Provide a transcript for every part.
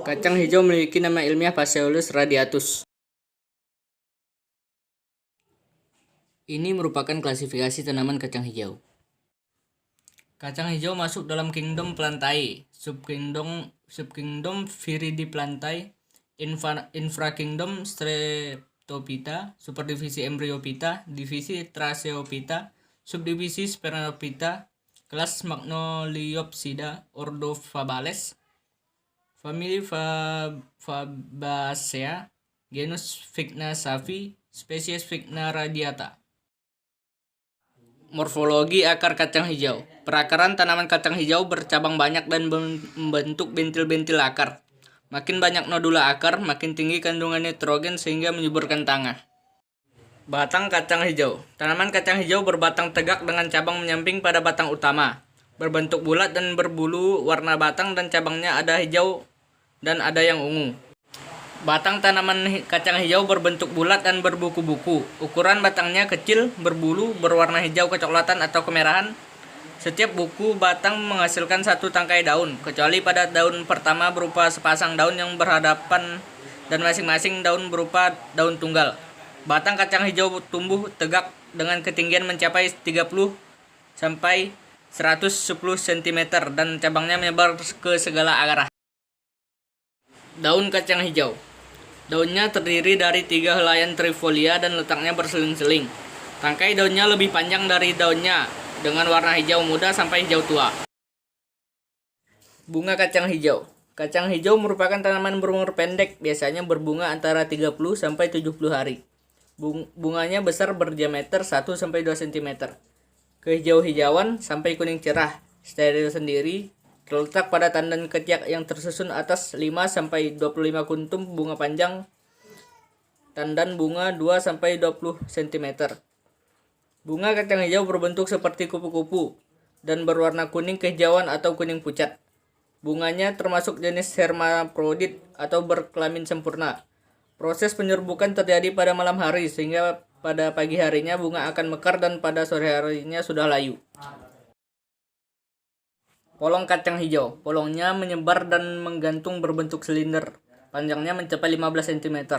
Kacang hijau memiliki nama ilmiah Phaseolus radiatus. Ini merupakan klasifikasi tanaman kacang hijau. Kacang hijau masuk dalam kingdom Plantae, subkingdom Viridiplantae, infrakingdom Streptophyta, superdivisi Embryophyta, divisi Tracheophyta, subdivisi Sphenoleptha, kelas Magnoliopsida, ordo Fabales, famili Fabaceae, genus Vigna savi, spesies Vigna radiata. Morfologi akar kacang hijau. Perakaran tanaman kacang hijau bercabang banyak dan membentuk bentil-bentil akar. Makin banyak nodula akar, makin tinggi kandungan nitrogen sehingga menyuburkan tanah. Batang kacang hijau. Tanaman kacang hijau berbatang tegak dengan cabang menyamping pada batang utama. Berbentuk bulat dan berbulu, warna batang dan cabangnya ada hijau dan ada yang ungu. Batang tanaman kacang hijau berbentuk bulat dan berbuku-buku. Ukuran batangnya kecil, berbulu, berwarna hijau kecoklatan atau kemerahan. Setiap buku batang menghasilkan satu tangkai daun, kecuali pada daun pertama berupa sepasang daun yang berhadapan dan masing-masing daun berupa daun tunggal. Batang kacang hijau tumbuh tegak dengan ketinggian mencapai 30 sampai 110 cm dan cabangnya menyebar ke segala arah. Daun kacang hijau. Daunnya terdiri dari 3 helaian trifolia dan letaknya berseling-seling. Tangkai daunnya lebih panjang dari daunnya, dengan warna hijau muda sampai hijau tua. Bunga kacang hijau. Kacang hijau merupakan tanaman berumur pendek, biasanya berbunga antara 30 sampai 70 hari. Bunganya besar berdiameter 1 sampai 2 cm. Kehijau-hijauan sampai kuning cerah, steril sendiri. Terletak pada tandan ketiak yang tersusun atas 5 sampai 25 kuntum bunga panjang. Tandan bunga 2 sampai 20 cm. Bunga kacang hijau berbentuk seperti kupu-kupu dan berwarna kuning kehijauan atau kuning pucat. Bunganya termasuk jenis hermaprodit atau berkelamin sempurna. Proses penyerbukan terjadi pada malam hari sehingga pada pagi harinya bunga akan mekar dan pada sore harinya sudah layu. Polong kacang hijau. Polongnya menyebar dan menggantung berbentuk silinder. Panjangnya mencapai 15 cm.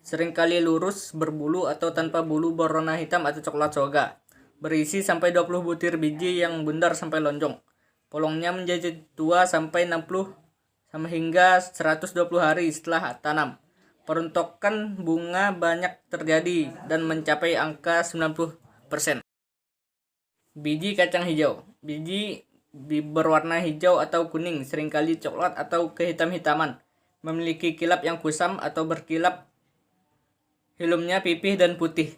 Seringkali lurus, berbulu atau tanpa bulu berwarna hitam atau coklat soga. Berisi sampai 20 butir biji yang bundar sampai lonjong. Polongnya menjadi tua sampai 60 hingga 120 hari setelah tanam. Perontokan bunga banyak terjadi dan mencapai angka 90%. Biji kacang hijau. Biji berwarna hijau atau kuning, seringkali coklat atau kehitam-hitaman. Memiliki kilap yang kusam atau berkilap. Hilumnya pipih dan putih.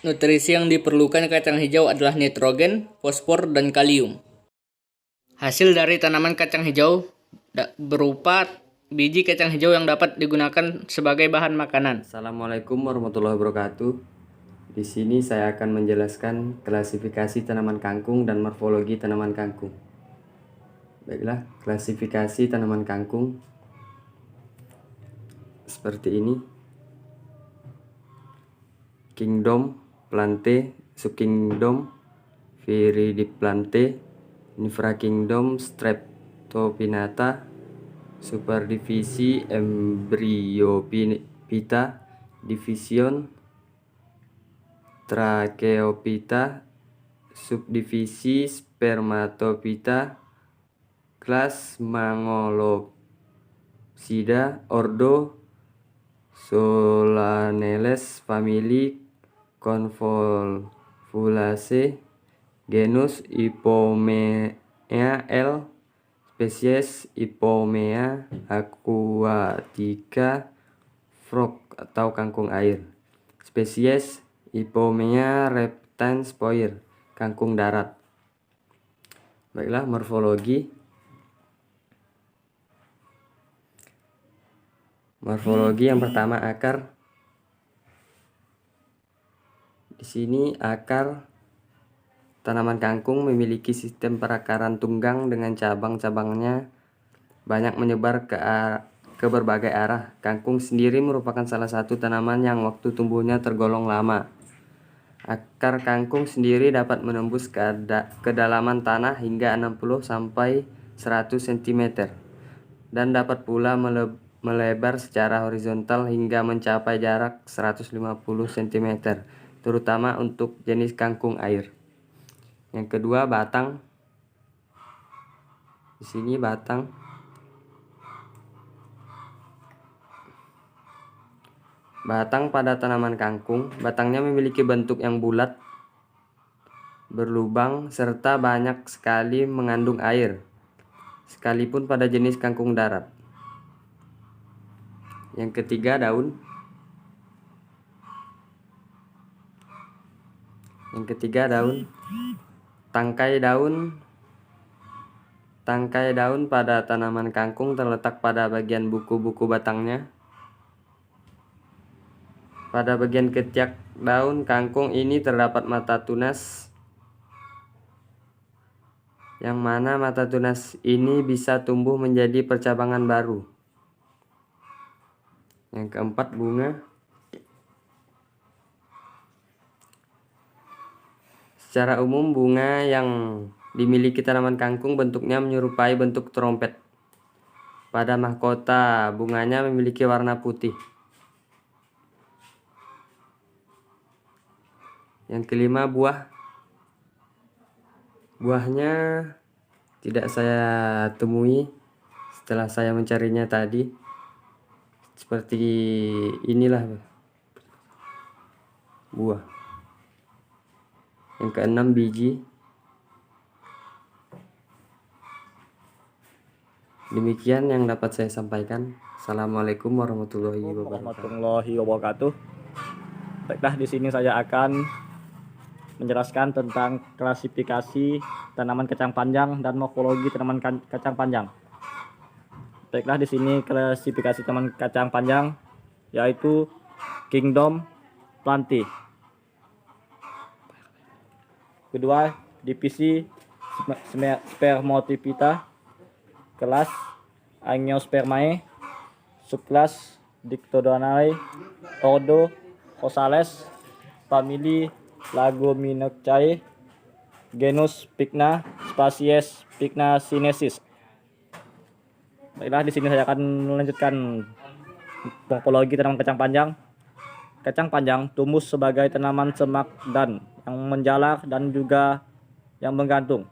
Nutrisi yang diperlukan kacang hijau adalah nitrogen, fosfor, dan kalium. Hasil dari tanaman kacang hijau berupa biji kacang hijau yang dapat digunakan sebagai bahan makanan. Assalamualaikum warahmatullahi wabarakatuh. Di sini saya akan menjelaskan klasifikasi tanaman kangkung dan morfologi tanaman kangkung. Baiklah, klasifikasi tanaman kangkung seperti ini. Kingdom Plantae, subkingdom Viridiplantae, infrakingdom Streptophinata, superdivisi Embryophyta, division Tracheophyta, subdivisi Spermatophyta, kelas Mangolopsida, ordo Solanelles, famili Convolvulaceae, genus Ipomea L, spesies Ipomea aquatica, frog atau kangkung air, spesies Ipomea reptanspoir, kangkung darat. Baiklah, morfologi. Morfologi yang pertama, akar. Di sini akar tanaman kangkung memiliki sistem perakaran tunggang dengan cabang-cabangnya banyak menyebar ke berbagai arah. Kangkung sendiri merupakan salah satu tanaman yang waktu tumbuhnya tergolong lama. Akar kangkung sendiri dapat menembus kedalaman tanah hingga 60 sampai 100 cm. dan dapat pula melebar secara horizontal hingga mencapai jarak 150 cm, terutama untuk jenis kangkung air. Yang kedua, batang. Di sini batang. Batang pada tanaman kangkung, batangnya memiliki bentuk yang bulat, berlubang, serta banyak sekali mengandung air, sekalipun pada jenis kangkung darat. Yang ketiga, daun. Tangkai daun pada tanaman kangkung terletak pada bagian buku-buku batangnya. Pada bagian ketiak daun kangkung ini terdapat mata tunas, yang mana mata tunas ini bisa tumbuh menjadi percabangan baru. Yang keempat, bunga. Secara umum, bunga yang dimiliki tanaman kangkung bentuknya menyerupai bentuk trompet. Pada mahkota, bunganya memiliki warna putih. Yang kelima, buah. Buahnya tidak saya temui setelah saya mencarinya tadi. Seperti inilah buah. Yang keenam, biji. Demikian yang dapat saya sampaikan. Assalamualaikum warahmatullahi wabarakatuh. Baiklah, di sini saya akan menjelaskan tentang klasifikasi tanaman kacang panjang dan morfologi tanaman kacang panjang. Baiklah, di sini klasifikasi tanaman kacang panjang yaitu Kingdom Plantae. Kedua, divisi Spermatophyta, kelas Angiospermae, subkelas Dictyodonae, ordo Rosales, famili Leguminosae, genus Pycna, spesies Pycna sinensis. Baiklah, di sini saya akan melanjutkan morfologi tanaman kacang panjang. Kacang panjang tumbuh sebagai tanaman semak dan yang menjalar dan juga yang menggantung.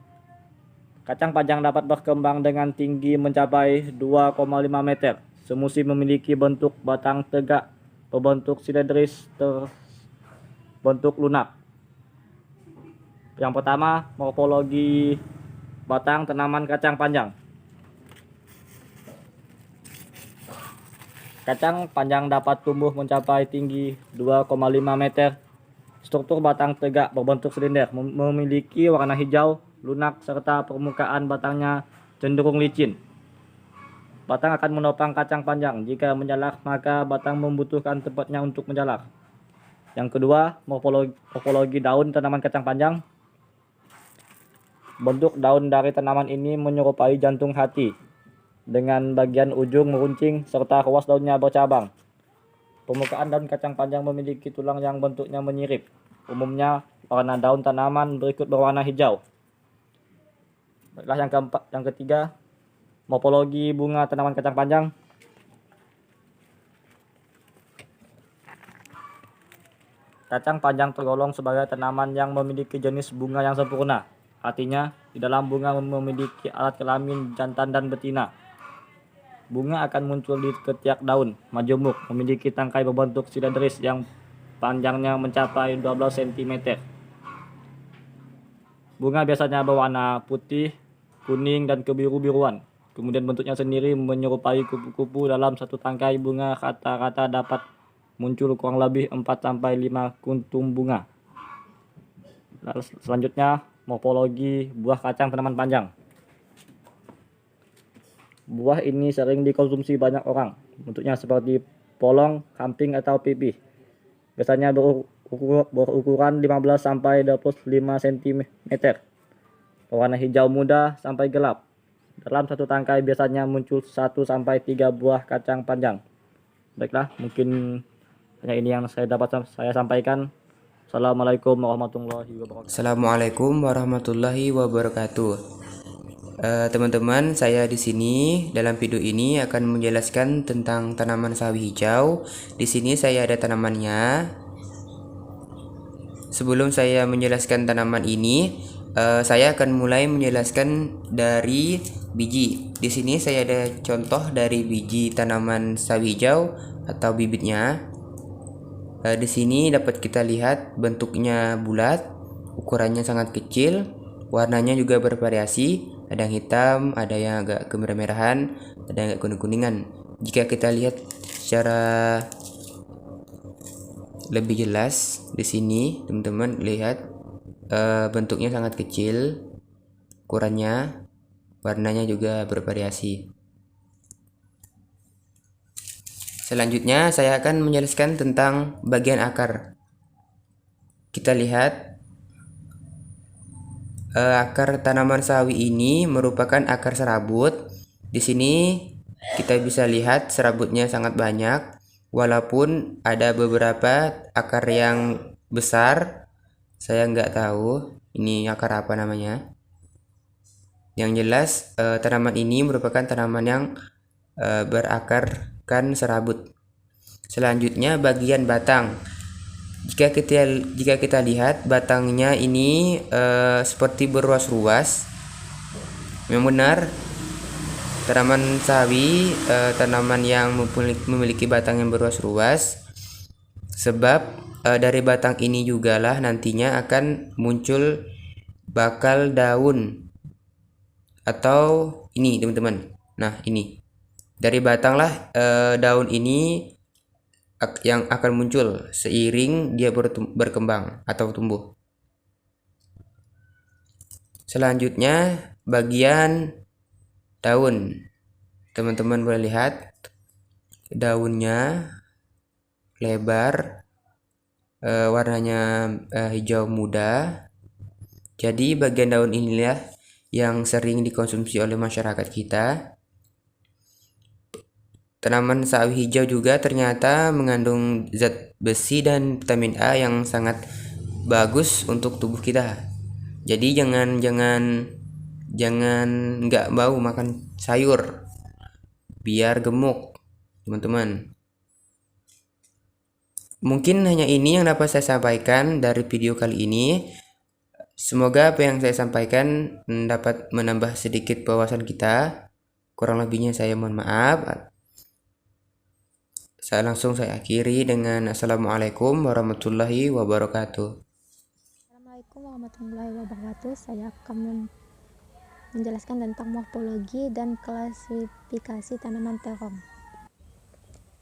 Kacang panjang dapat berkembang dengan tinggi mencapai 2,5 meter. Semusim memiliki bentuk batang tegak berbentuk silindris terbentuk lunak. Yang pertama, morfologi batang tanaman kacang panjang. Kacang panjang dapat tumbuh mencapai tinggi 2,5 meter. Struktur batang tegak berbentuk silinder, memiliki warna hijau, lunak, serta permukaan batangnya cenderung licin. Batang akan menopang kacang panjang. Jika menjalar, maka batang membutuhkan tempatnya untuk menjalar. Yang kedua, morfologi daun tanaman kacang panjang. Bentuk daun dari tanaman ini menyerupai jantung hati, dengan bagian ujung meruncing serta ruas daunnya bercabang. Permukaan daun kacang panjang memiliki tulang yang bentuknya menyirip. Umumnya warna daun tanaman berikut berwarna hijau. Baiklah, yang ketiga, morfologi bunga tanaman kacang panjang. Kacang panjang tergolong sebagai tanaman yang memiliki jenis bunga yang sempurna. Artinya, di dalam bunga memiliki alat kelamin jantan dan betina. Bunga akan muncul di ketiak daun majemuk, memiliki tangkai berbentuk silindris yang panjangnya mencapai 12 cm. Bunga biasanya berwarna putih, kuning, dan kebiru-biruan. Kemudian bentuknya sendiri menyerupai kupu-kupu. Dalam satu tangkai bunga rata-rata dapat muncul kurang lebih 4-5 kuntum bunga. Lalu selanjutnya, morfologi buah kacang tanaman panjang. Buah ini sering dikonsumsi banyak orang. Bentuknya seperti polong, kamping, atau pipih. Biasanya berukuran 15-25 cm. Berwarna hijau muda sampai gelap. Dalam satu tangkai biasanya muncul 1-3 buah kacang panjang. Baiklah, mungkin hanya ini yang saya sampaikan. Assalamualaikum warahmatullahi wabarakatuh. Assalamualaikum warahmatullahi wabarakatuh. Teman-teman, saya di sini dalam video ini akan menjelaskan tentang tanaman sawi hijau. Di sini saya ada tanamannya. Sebelum saya menjelaskan tanaman ini, saya akan mulai menjelaskan dari biji. Di sini saya ada contoh dari biji tanaman sawi hijau atau bibitnya. Di sini dapat kita lihat bentuknya bulat, ukurannya sangat kecil, warnanya juga bervariasi. Ada yang hitam, ada yang agak kemerah-merahan, ada yang agak kuning-kuningan. Jika kita lihat secara lebih jelas di sini, teman-teman lihat bentuknya sangat kecil, ukurannya, warnanya juga bervariasi. Selanjutnya saya akan menjelaskan tentang bagian akar. Kita lihat akar tanaman sawi ini merupakan akar serabut. Di sini kita bisa lihat serabutnya sangat banyak, walaupun ada beberapa akar yang besar. Saya nggak tahu ini akar apa namanya. Yang jelas tanaman ini merupakan tanaman yang berakarkan serabut. Selanjutnya bagian batang. Jika kita lihat batangnya ini seperti berruas-ruas. Memang benar, tanaman sawi tanaman yang memiliki batang yang berruas-ruas, sebab dari batang ini juga lah nantinya akan muncul bakal daun atau ini teman-teman. Nah, ini dari batang lah daun ini yang akan muncul seiring dia berkembang atau tumbuh. Selanjutnya bagian daun. Teman-teman boleh lihat daunnya lebar, warnanya hijau muda. Jadi bagian daun inilah yang sering dikonsumsi oleh masyarakat kita. Tanaman sawi hijau juga ternyata mengandung zat besi dan vitamin A yang sangat bagus untuk tubuh kita. Jadi jangan nggak mau makan sayur biar gemuk, teman-teman. Mungkin hanya ini yang dapat saya sampaikan dari video kali ini. Semoga apa yang saya sampaikan dapat menambah sedikit wawasan kita. Kurang lebihnya saya mohon maaf. Saya akhiri dengan Assalamualaikum warahmatullahi wabarakatuh. Assalamualaikum warahmatullahi wabarakatuh. Saya akan menjelaskan tentang morfologi dan klasifikasi tanaman terong.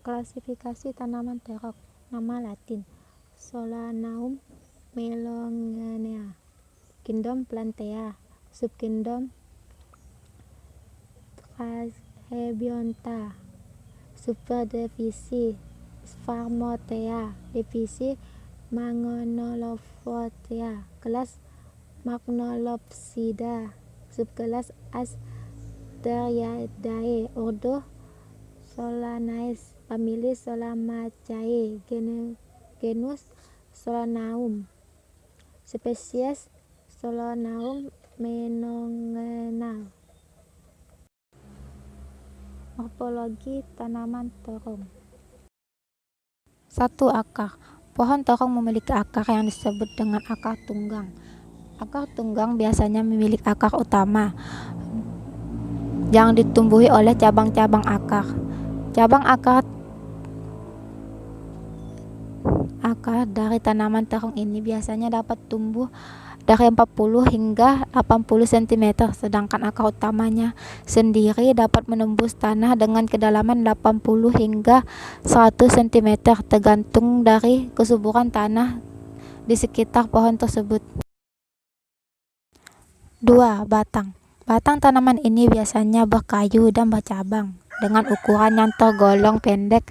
Klasifikasi tanaman terong. Nama Latin Solanaceae melongena. Kingdom Plantae. Subkingdom Brachypionta. Subdivisi Sphaermothea. Divisi Magnolophothea. Kelas Magnolopsida. Subkelas Asteriadae. Ordo Solanaceae. Famili Solanaceae. Genus Solanaceum. Spesies Solanaceum melongena. Morfologi tanaman terong. 1. Akar. Pohon terong memiliki akar yang disebut dengan akar tunggang. Akar tunggang biasanya memiliki akar utama yang ditumbuhi oleh cabang-cabang akar. Cabang akar dari tanaman terong ini biasanya dapat tumbuh dari 40 hingga 80 cm, sedangkan akar utamanya sendiri dapat menembus tanah dengan kedalaman 80 hingga 100 cm, tergantung dari kesuburan tanah di sekitar pohon tersebut. 2. Batang. Batang tanaman ini biasanya berkayu dan bercabang dengan ukuran yang tergolong pendek,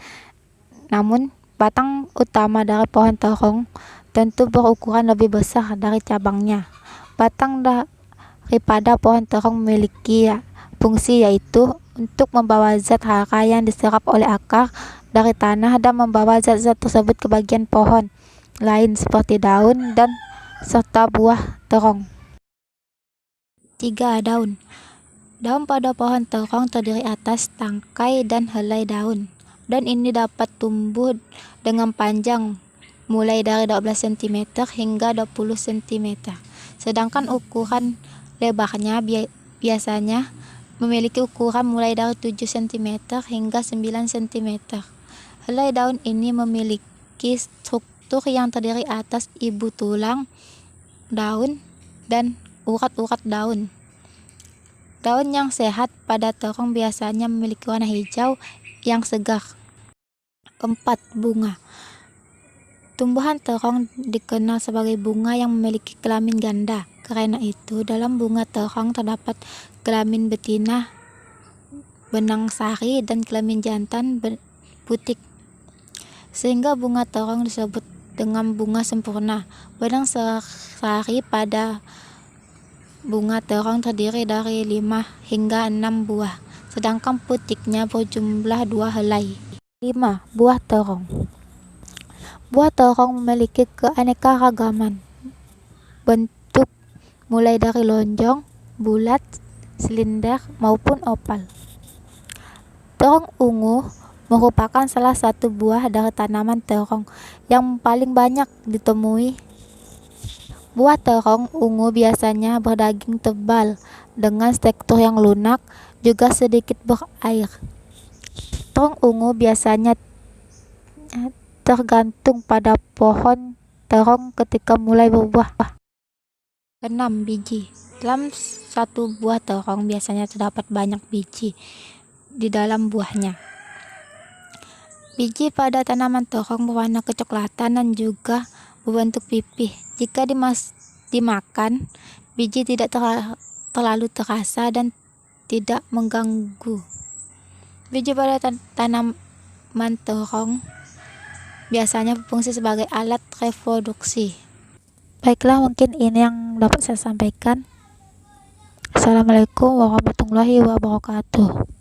namun batang utama dari pohon terong tentu berukuran lebih besar dari cabangnya. Batang daripada pohon terong memiliki fungsi yaitu untuk membawa zat hara yang diserap oleh akar dari tanah dan membawa zat-zat tersebut ke bagian pohon lain seperti daun dan serta buah terong. 3. Daun. Daun pada pohon terong terdiri atas tangkai dan helai daun. Dan ini dapat tumbuh dengan panjang mulai dari 12 cm hingga 20 cm. Sedangkan ukuran lebarnya biasanya memiliki ukuran mulai dari 7 cm hingga 9 cm. Helai daun ini memiliki struktur yang terdiri atas ibu tulang, daun, dan urat-urat daun. Daun yang sehat pada terong biasanya memiliki warna hijau yang segar. 4. Bunga. Tumbuhan terong dikenal sebagai bunga yang memiliki kelamin ganda. Karena itu, dalam bunga terong terdapat kelamin betina, benang sari, dan kelamin jantan butik. Sehingga bunga terong disebut dengan bunga sempurna. Benang sari pada bunga terong terdiri dari 5 hingga 6 buah, sedangkan putiknya berjumlah 2 helai. 5. Buah terong. Buah terong memiliki keanekaragaman bentuk mulai dari lonjong, bulat, silinder, maupun oval. Terong ungu merupakan salah satu buah dari tanaman terong yang paling banyak ditemui. Buah terong ungu biasanya berdaging tebal dengan tekstur yang lunak, juga sedikit berair. Terong ungu biasanya tergantung pada pohon terong ketika mulai berbuah. 6. Biji. Dalam satu buah terong biasanya terdapat banyak biji di dalam buahnya. Biji pada tanaman terong berwarna kecoklatan dan juga berbentuk pipih. Jika dimakan, biji tidak terlalu terasa dan tidak mengganggu. Biji pada tanaman terong biasanya berfungsi sebagai alat reproduksi. Baiklah, mungkin ini yang dapat saya sampaikan. Assalamualaikum warahmatullahi wabarakatuh.